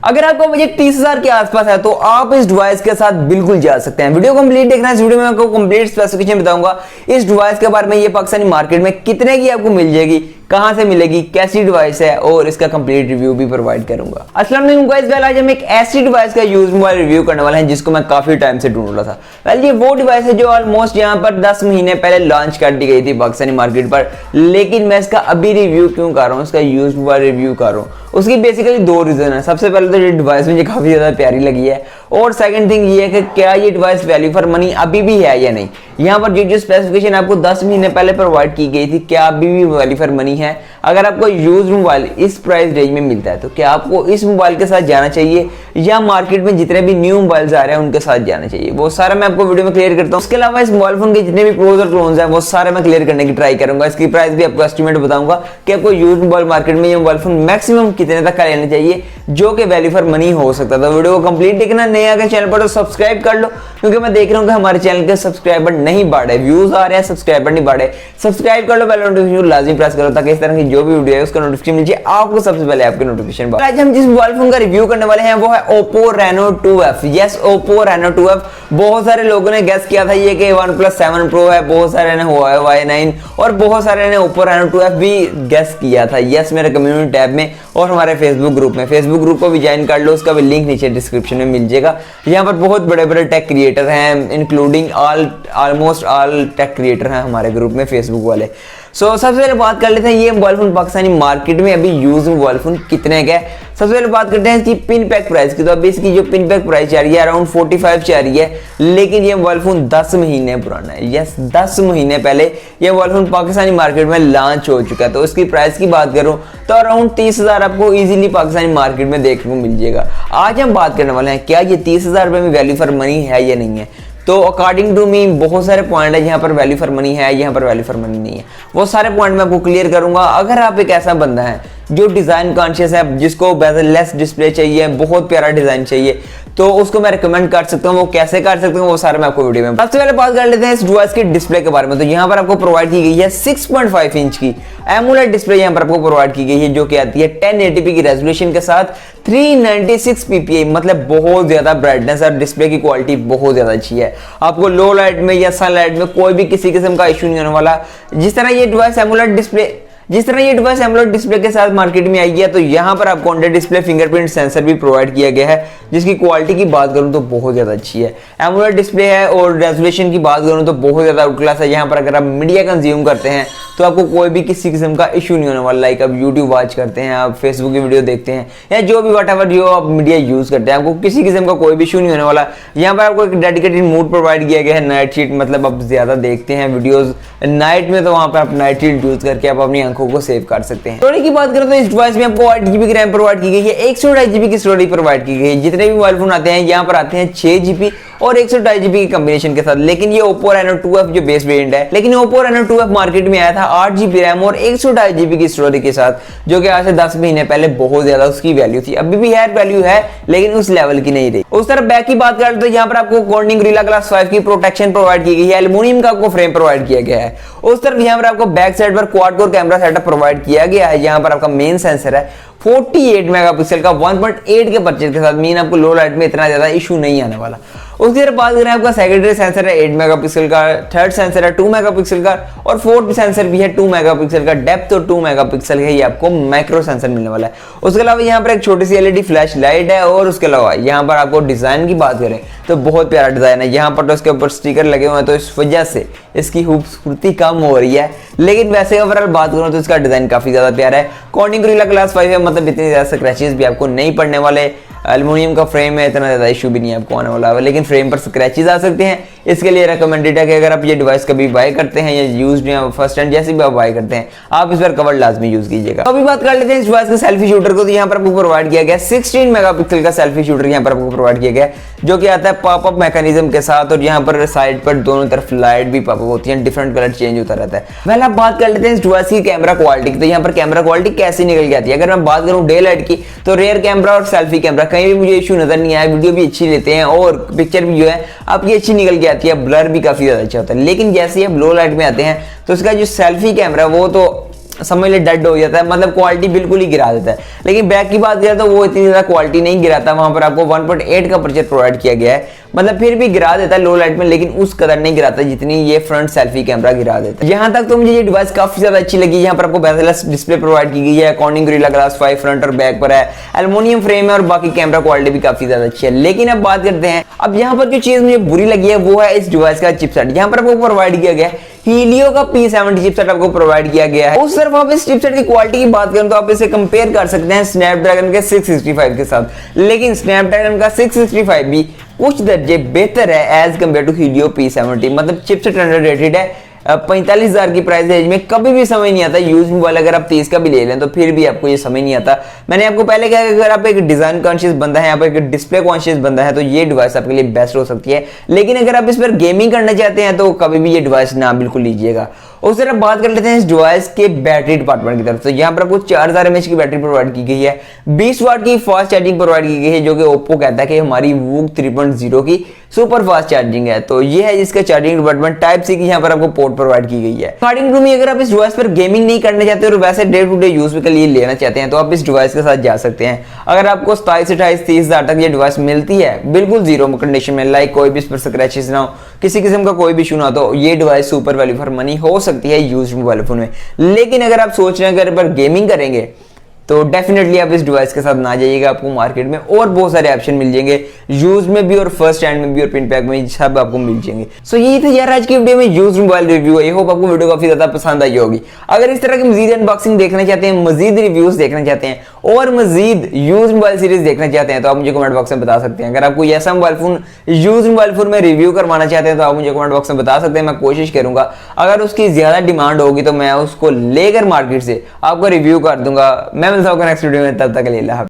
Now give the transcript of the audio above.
अगर आपका बजट 30,000 के आसपास है तो आप इस डिवाइस के साथ बिल्कुल जा सकते हैं। वीडियो कंप्लीट देखना है। इस वीडियो में आपको कंप्लीट स्पेसिफिकेशन बताऊंगा इस डिवाइस के बारे में, ये पाकिस्तानी मार्केट में कितने की आपको मिल जाएगी, कहां से मिलेगी, कैसी डिवाइस है और इसका कंप्लीट रिव्यू भी प्रोवाइड करूंगा। अस्सलाम वालेकुम गाइस, वेल आज हम एक ऐसी डिवाइस का यूज मोबाइल रिव्यू करने वाले हैं जिसको मैं काफी टाइम से ढूंढ रहा था। वेल ये वो डिवाइस है जो ऑलमोस्ट यहां पर 10 महीने पहले लॉन्च कर दी गई थी पाकिस्तानी मार्केट पर, लेकिन मैं इसका अभी रिव्यू क्यों कर रहा हूं, इसका यूज मोबाइल रिव्यू कर रहा हूं। उसकी बेसिकली दो रीजन है। सबसे पहले तो ये डिवाइस मुझे काफी ज्यादा प्यारी लगी है और सेकंड थिंग ये है कि क्या ये डिवाइस वैल्यू फॉर मनी अभी भी है या नहीं। यहाँ पर जो स्पेसिफिकेशन आपको 10 महीने पहले प्रोवाइड की गई थी, क्या अभी भी वैल्यू फॉर मनी है। अगर आपको यूज मोबाइल इस प्राइस रेंज में मिलता है तो क्या आपको इस मोबाइल के साथ जाना चाहिए या मार्केट में जितने भी न्यू मोबाइल्स आ रहे हैं उनके साथ जाना चाहिए, वो सारा मैं आपको वीडियो में क्लियर करता हूँ। उसके अलावा इस मोबाइल फोन के जितने भी प्रोज और क्लोन्स हैं वो सारे मैं क्लियर करने की ट्राई करूंगा। इसकी प्राइस भी आपको एस्टिमेट बताऊंगा कि आपको यूज मोबाइल मार्केट में ये मोबाइल फोन मैक्सिमम कितने तक का लेना चाहिए जो कि वैल्यू फॉर मनी हो सकता है। तो वीडियो को कंप्लीट देखना। नए आगे चैनल पर तो सब्सक्राइब कर लो, क्योंकि मैं देख रहा हूँ कि हमारे चैनल के सब्सक्राइबर नहीं बढ़े, व्यूज आ रहे हैं, सब्सक्राइबर नहीं बढ़े। सब्सक्राइब कर लो, बेल नोटिफिकेशन लाजमी प्रेस करो ताकि इस तरह की जो भी वीडियो है उसका नोटिफिकेशन मिल जाए आपको सबसे पहले आपके नोटिफिकेशन। आज हम जिस मोबाइल फोन का रिव्यू करने वाले हैं वो है Oppo Reno 2F। Yes, Oppo Reno 2F। बहुत सारे लोगों ने गेस किया था ये कि OnePlus 7 Pro है, बहुत सारे ने Huawei Y9 और बहुत सारे ने Oppo Reno 2F भी गेस किया था। यस, मेरे कम्युनिटी टैब में और हमारे फेसबुक ग्रुप में, फेसबुक ग्रुप को भी ज्वाइन कर लो, उसका भी लिंक नीचे डिस्क्रिप्शन में मिल जाएगा। यहाँ पर बहुत बड़े बड़े टेक क्रिएटर हैं, including almost all take creator हैं हमारे ग्रुप में फेसबुक वाले। सबसे पहले बात कर लेते हैं ये मोबाइल फोन पाकिस्तानी मार्केट में अभी यूज मोबाइल फोन कितने का है। सबसे पहले बात करते हैं इसकी पिन पैक प्राइस की। तो अभी इसकी जो पिन पैक प्राइस जा रही है अराउंड 45 जा रही है, लेकिन ये मोबाइल फोन 10 महीने पुराना है। यस, 10 महीने पहले ये मोबाइल फोन पाकिस्तानी मार्केट में लॉन्च हो चुका है। तो इसकी प्राइस की बात करूं तो अराउंड 30,000 आपको इजीली पाकिस्तानी मार्केट में देखने को मिल जाएगा। आज हम बात करने वाले हैं क्या ये 30,000 रुपए में वैल्यू फॉर मनी है या नहीं है। तो अकॉर्डिंग टू मी बहुत सारे पॉइंट है यहाँ पर वैल्यू फॉर मनी है, यहाँ पर वैल्यू फॉर मनी नहीं है। वो सारे पॉइंट मैं आपको क्लियर करूंगा। अगर आप एक ऐसा बंदा है जो डिजाइन कॉन्शियस है, जिसको बेजललेस डिस्प्ले चाहिए, बहुत प्यारा डिजाइन चाहिए, तो उसको मैं रिकमेंड कर सकता हूँ। वो कैसे कर सकता हूँ वो सारे मैं आपको वीडियो में। सबसे पहले बात कर लेते हैं इस डिवाइस की डिस्प्ले के बारे में। तो यहाँ पर आपको प्रोवाइड की गई है 6.5 इंच की एमोलेड डिस्प्ले यहाँ पर आपको प्रोवाइड की गई है, जो कि आती है 1080p की रेजोल्यूशन के साथ 396 ppi, मतलब बहुत ज्यादा ब्राइटनेस और डिस्प्ले की क्वालिटी बहुत ज्यादा अच्छी है। आपको लो लाइट में या सनलाइट में कोई भी किसी किस्म का इशू नहीं होने वाला। जिस तरह ये डिवाइस एमोलेड डिस्प्ले के साथ मार्केट में आई है, तो यहाँ पर आपको अंडर डिस्प्ले फिंगरप्रिंट सेंसर भी प्रोवाइड किया गया है, जिसकी क्वालिटी की बात करूँ तो बहुत ज्यादा अच्छी है। एमोलेड डिस्प्ले है और रेजोल्यूशन की बात करूँ तो बहुत ज्यादा आउट क्लास है। यहाँ पर अगर आप मीडिया कंज्यूम करते हैं तो आपको कोई भी किसी किस्म का इशू नहीं होने वाला। लाइक आप यूट्यूब वॉच करते हैं, आप फेसबुक की वीडियो देखते हैं या जो भी व्हाटएवर जो आप मीडिया यूज करते हैं, आपको किसी किस्म का कोई भी इशू नहीं होने वाला। यहाँ पर आपको एक डेडिकेटेड मोड प्रोवाइड किया गया है, नाइट शीट, मतलब आप ज्यादा देखते हैं वीडियोस नाइट में तो वहां पर आप नाइट शीट यूज करके आप अपनी आंखों को सेव कर सकते हैं। स्टोरेज की बात करें तो इस डिवाइस में आपको 8GB की रैम प्रोवाइड की गई है, 128GB की स्टोरेज प्रोवाइड की गई है। जितने भी मोबाइल फोन आते हैं यहाँ पर आते हैं 6GB और 128GB की कॉम्बिनेशन के साथ, लेकिन ये Oppo Reno 2F जो बेस वेरिएंट है, लेकिन Oppo Reno 2F मार्केट में आया था 8GB रैम और 128GB की स्टोरेज के साथ, जो कि आज से 10 महीने पहले बहुत ज्यादा उसकी वैल्यू थी। अभी भी है वैल्यू है, लेकिन उस लेवल की नहीं रही। उस तरफ बैक की बात करें तो यहाँ पर आपको कॉर्निंग गोरिल्ला ग्लास 5 की प्रोटेक्शन प्रोवाइड की गई है, एल्युमिनियम का आपको फ्रेम प्रोवाइड किया गया है। उस तरफ यहाँ पर आपको बैक साइड पर quad core camera setup provide किया गया है। यहाँ पर आपका मेन सेंसर है 48 मेगापिक्सल का 1.8 के परचेज के साथ, मीन आपको लो लाइट में इतना ज्यादा इशू नहीं आने वाला। उसकी तरफ बात करें आपका सेकेंडरी सेंसर है 8 मेगापिक्सल का, थर्ड सेंसर है 2 मेगापिक्सल का और फोर्थ सेंसर भी है 2 मेगापिक्सल का। डेप्थ और 2 मेगापिक्सल है, ये आपको माइक्रो सेंसर मिलने वाला है। उसके अलावा यहाँ पर एक छोटी सी एलईडी फ्लैश लाइट है और उसके अलावा यहाँ पर आपको डिजाइन की बात करें तो बहुत प्यारा डिजाइन है। यहाँ पर तो इसके ऊपर स्टिकर लगे हुए हैं तो इस वजह से इसकी खूबसूरती कम हो रही है, लेकिन वैसे ओवरऑल बात करूं तो इसका डिजाइन काफी ज्यादा प्यारा है। कॉर्निंग गोरिल्ला ग्लास 5 है, मतलब इतने ज्यादा स्क्रैचेस भी आपको नहीं पड़ने वाले। एल्युमिनियम का फ्रेम है, इतना ज्यादा इशू भी नहीं आपको आने वाला है, लेकिन फ्रेम पर स्क्रैचेस आ सकते हैं। इसके लिए रिकमेंडेड है कि अगर आप ये डिवाइस कभी बाय करते हैं या यूज्ड या फर्स्ट हैंड जैसे भी आप बाय करते हैं, आप इस पर कवर लाजमी यूज कीजिएगा। अभी बात कर लेते हैं इस डिवाइस के सेल्फी शूटर को। तो यहाँ पर आपको प्रोवाइड किया गया 16 मेगापिक्सल का सेल्फी शूटर यहाँ पर आपको प्रोवाइड किया गया, जो कि आता है पॉपअप मैकेनिज्म के साथ, और यहाँ पर साइड पर दोनों तरफ लाइट भी पॉपअप होती है, डिफरेंट कलर चेंज होता रहता है। पहले आप बात कर लेते हैं इस डिवाइस की कैमरा क्वालिटी की। तो यहाँ पर कैमरा क्वालिटी कैसी निकल के आती है। अगर मैं बात करूँ डे लाइट की तो रेयर कैमरा और सेल्फी कैमरा कहीं भी मुझे इशू नजर नहीं आया, वीडियो भी अच्छी लेते हैं और पिक्चर भी जो है आपकी अच्छी निकल के आती है, ब्लर भी काफी ज्यादा अच्छा होता है। लेकिन जैसे आप लो लाइट में आते हैं तो इसका जो सेल्फी कैमरा वो तो समझ ले डेड हो जाता है, मतलब क्वालिटी बिल्कुल ही गिरा देता है। लेकिन बैक की बात करें तो वो इतनी ज्यादा क्वालिटी नहीं गिराता, वहां पर आपको 1.8 का अपर्चर प्रोवाइड किया गया है, मतलब फिर भी गिरा देता है लो लाइट में, लेकिन उस कदर नहीं गिराता जितनी ये फ्रंट सेल्फी कैमरा गिरा देता है। यहाँ तक तो मुझे ये डिवाइस काफी ज्यादा अच्छी लगी। यहाँ पर आपको बेजलेस डिस्प्ले प्रोवाइड की गई है, कॉर्निंग गोरिल्ला ग्लास 5 फ्रंट और बैक पर है, एल्युमिनियम फ्रेम है और बाकी कैमरा क्वालिटी भी काफी ज्यादा अच्छी है। लेकिन अब बात करते हैं, अब यहाँ पर जो चीज मुझे बुरी लगी है वो है इस डिवाइस का चिपसेट। यहाँ पर आपको प्रोवाइड किया गया है हीलियो का P70 चिपसेट आपको प्रोवाइड किया गया है। उस तरफ आप इस चिपसेट की क्वालिटी की बात करें तो आप इसे कंपेयर कर सकते हैं स्नैपड्रैगन के 665 के साथ, लेकिन स्नैपड्रैगन का 665 भी कुछ दर्जे बेहतर है as compare to Helio P70। मतलब चिपसेट अंडररेटेड है। 45,000 की प्राइस रेंज में कभी भी समझ नहीं आता यूज मोबाइल अगर आप 30 का भी ले लें तो फिर भी आपको ये समझ नहीं आता। मैंने आपको पहले कहा कि अगर आप एक डिजाइन कॉन्शियस बंदा है, आप एक डिस्प्ले कॉन्शियस बंदा है तो ये डिवाइस आपके लिए बेस्ट हो सकती है। लेकिन अगर आप इस पर गेमिंग करना चाहते हैं तो कभी भी ये डिवाइस ना बिल्कुल लीजिएगा। उस तरफ बात कर लेते हैं इस डिवाइस के बैटरी डिपार्टमेंट की तरफ। तो यहाँ पर आपको 4000 mAh की बैटरी प्रोवाइड की गई है, 20 वाट की फास्ट चार्जिंग प्रोवाइड की गई है, जो कि ओप्पो कहता है कि हमारी वूक 3.0 की सुपर फास्ट चार्जिंग है। तो ये है जिसका चार्जिंग डिपार्टमेंट। टाइप सी की यहाँ पर आपको पोर्ट प्रोवाइड की गई है। स्टार्टिंग में अगर आप इस डिवाइस पर गेमिंग नहीं करना चाहते और वैसे डे टू डे यूज के लिए लेना चाहते हैं तो आप इस डिवाइस के साथ जा सकते हैं। अगर आपको 27, 28, 30,000 तक ये डिवाइस मिलती है बिल्कुल जीरो कंडीशन में, लाइक कोई भी इस पर स्क्रैचेस ना हो, किसी किस्म का कोई भी इशू ना हो, तो ये device super value for money हो सकती है यूज्ड मोबाइल फोन में। लेकिन अगर आप सोच रहे हैं अगर पर गेमिंग करेंगे तो डेफिनेटली आप इस डिवाइस के साथ ना जाइएगा। आपको मार्केट में और बहुत सारे ऑप्शन मिल जाएंगे, यूज में भी और फर्स्ट हैंड में भी और पिन पैक में, सब आपको मिल जाएंगे। सो यही था यार आज की वीडियो में used mobile review. I hope आपको वीडियो काफी ज्यादा पसंद आई होगी। अगर इस तरह की मजीद अनबॉक्सिंग देखना चाहते हैं, मजीद रिव्यूज देखना चाहते हैं और मजीद यूज मोबाइल सीरीज देखना चाहते हैं तो आप मुझे कमेंट बॉक्स में बता सकते हैं। अगर आपको ऐसा mobile phone use mobile phone में रिव्यू करवाना चाहते हैं तो आप मुझे कमेंट बॉक्स में बता सकते हैं, मैं कोशिश करूंगा। अगर उसकी ज्यादा डिमांड होगी तो मैं उसको लेकर मार्केट से आपको रिव्यू कर दूंगा। मैं मिलता हूँ नेक्स्ट वीडियो में, तब तक के लिए।